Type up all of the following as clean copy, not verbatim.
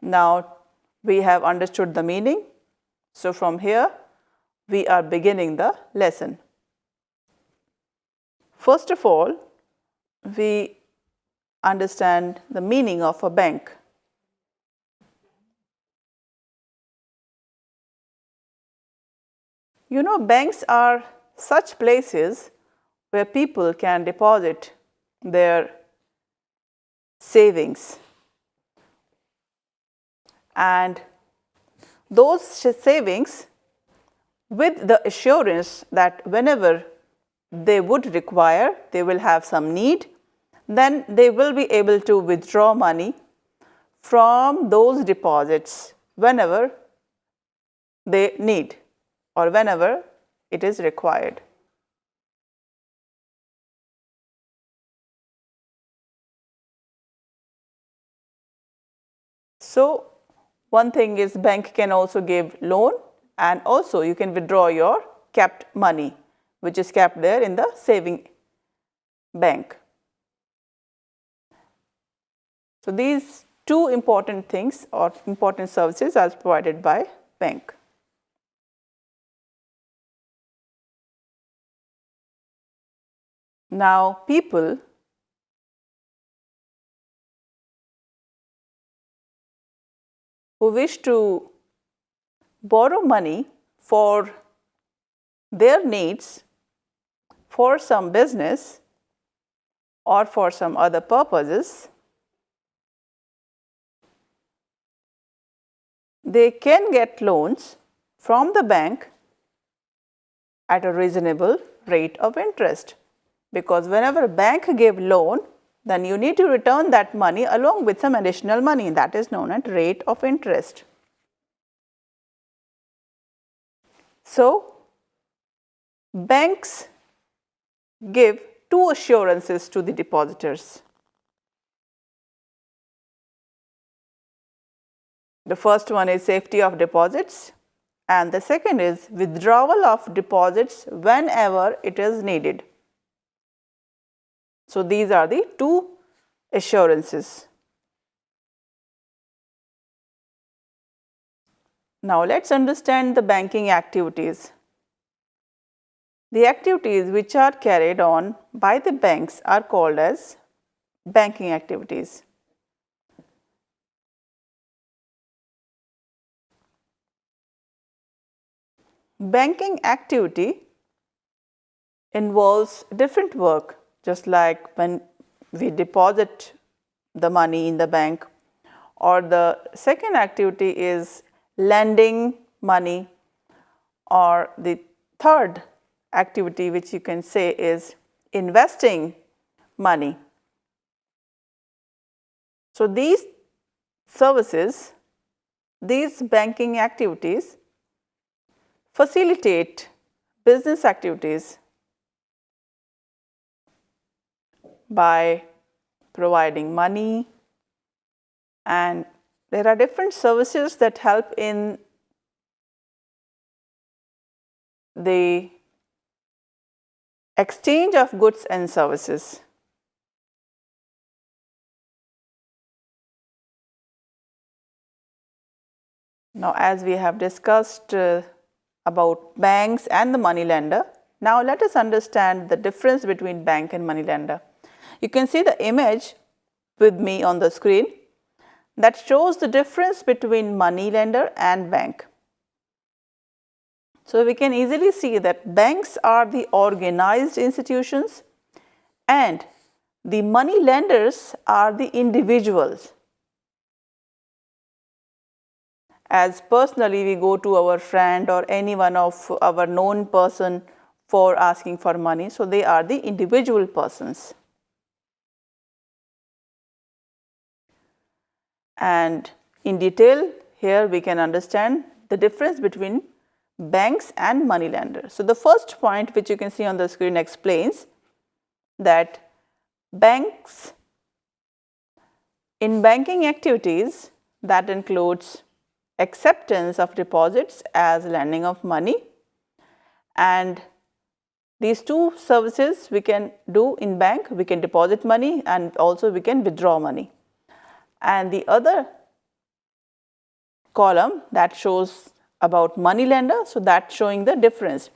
Now we have understood the meaning. So from here we are beginning the lesson. First of all, we understand the meaning of a bank. You know, banks are such places where people can deposit their savings, and those savings with the assurance that whenever they would require, they will have some need, then they will be able to withdraw money from those deposits whenever they need or whenever it is required. So one thing is, bank can also give loan, and also you can withdraw your kept money which is kept there in the saving bank. So these two important things or important services are provided by bank. Now people who wish to borrow money for their needs, for some business or for some other purposes, they can get loans from the bank at a reasonable rate of interest, because whenever bank give loan, then you need to return that money along with some additional money, that is known as rate of interest. So banks give two assurances to the depositors. The first one is safety of deposits, and the second is withdrawal of deposits whenever it is needed. So these are the two assurances. Now let's understand the banking activities. The activities which are carried on by the banks are called as banking activities. Banking activity involves different work, just like when we deposit the money in the bank, or the second activity is lending money, or the third activity which you can say is investing money. So these services, these banking activities facilitate business activities by providing money, and there are different services that help in the exchange of goods and services. Now, as we have discussed about banks and the money lender, now let us understand the difference between bank and money lender. You can see the image with me on the screen that shows the difference between money lender and bank. So we can easily see that banks are the organized institutions and the money lenders are the individuals. As personally we go to our friend or any one of our known person for asking for money, so they are the individual persons. And in detail, here we can understand the difference between banks and money lenders. So the first point which you can see on the screen explains that banks, in banking activities, that includes acceptance of deposits as lending of money, and these two services we can do in bank. We can deposit money and also we can withdraw money. And the other column that shows about money lender, so that's showing the difference.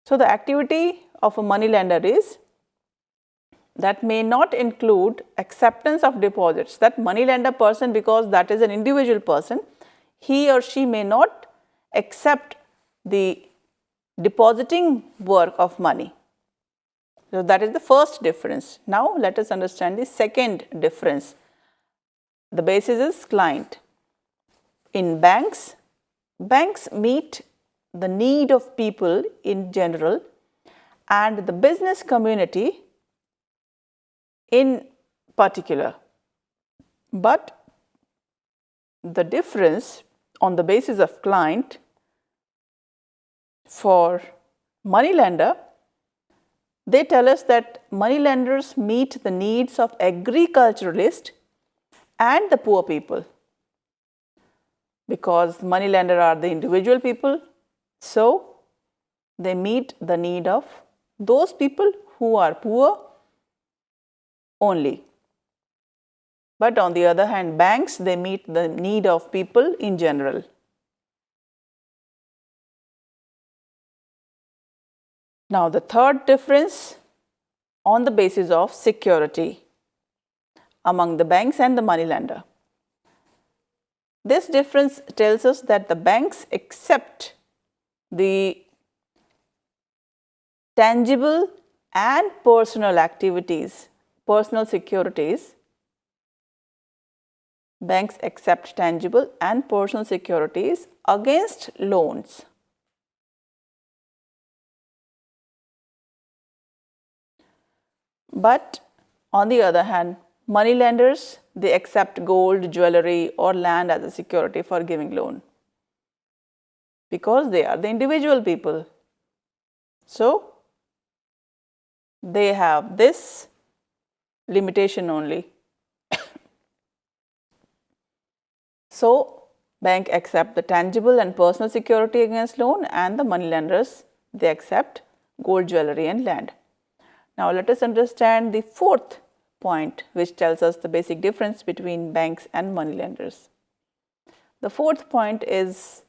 So the activity of a money lender is that may not include acceptance of deposits. That money lender person, because that is an individual person, he or she may not accept the depositing work of money. So that is the first difference. Now let us understand the second difference. The basis is client. In banks, banks meet the need of people in general and the business community in particular. But the difference on the basis of client for money lender, they tell us that money lenders meet the needs of agriculturalists and the poor people, because money lender are the individual people, so they meet the need of those people who are poor only. But on the other hand, banks, they meet the need of people in general. Now the third difference on the basis of security among the banks and the money lender. This difference tells us that the banks accept the tangible and personal activities, personal securities. Banks accept tangible and personal securities against loans. But on the other hand, money lenders, they accept gold, jewelry or land as a security for giving loan, because they are the individual people. So they have this limitation only. So bank accept the tangible and personal security against loan, and the money lenders, they accept gold, jewelry and land. Now let us understand the fourth point, which tells us the basic difference between banks and money lenders. The fourth point is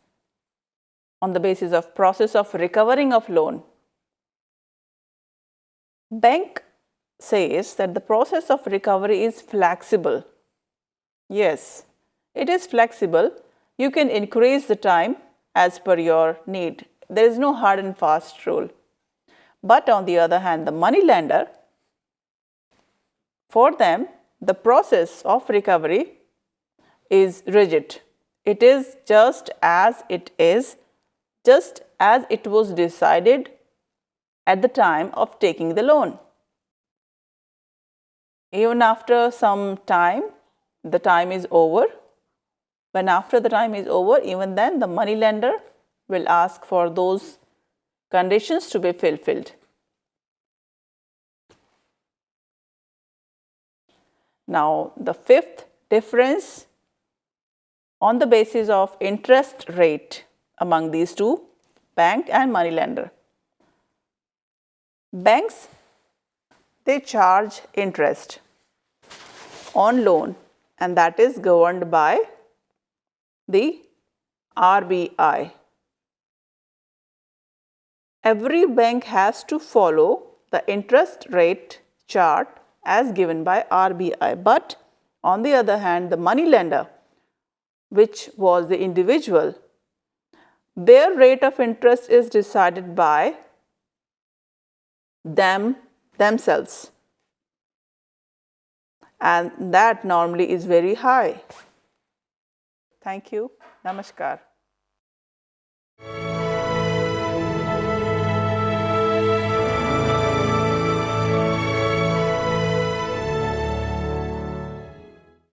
on the basis of process of recovering of loan. Bank says that the process of recovery is flexible. Yes, it is flexible. You can increase the time as per your need. There is no hard and fast rule. But on the other hand, the money lender, for them, the process of recovery is rigid. It is just as it is, just as it was decided at the time of taking the loan. Even after some time, the time is over. When after the time is over, even then the money lender will ask for those conditions to be fulfilled. Now the fifth difference on the basis of interest rate among these two, bank and money lender. Banks, they charge interest on loan, and that is governed by the RBI. Every bank has to follow the interest rate chart as given by RBI. But on the other hand, the money lender, which was the individual, their rate of interest is decided by themselves, and that normally is very high. Thank you. Namaskar.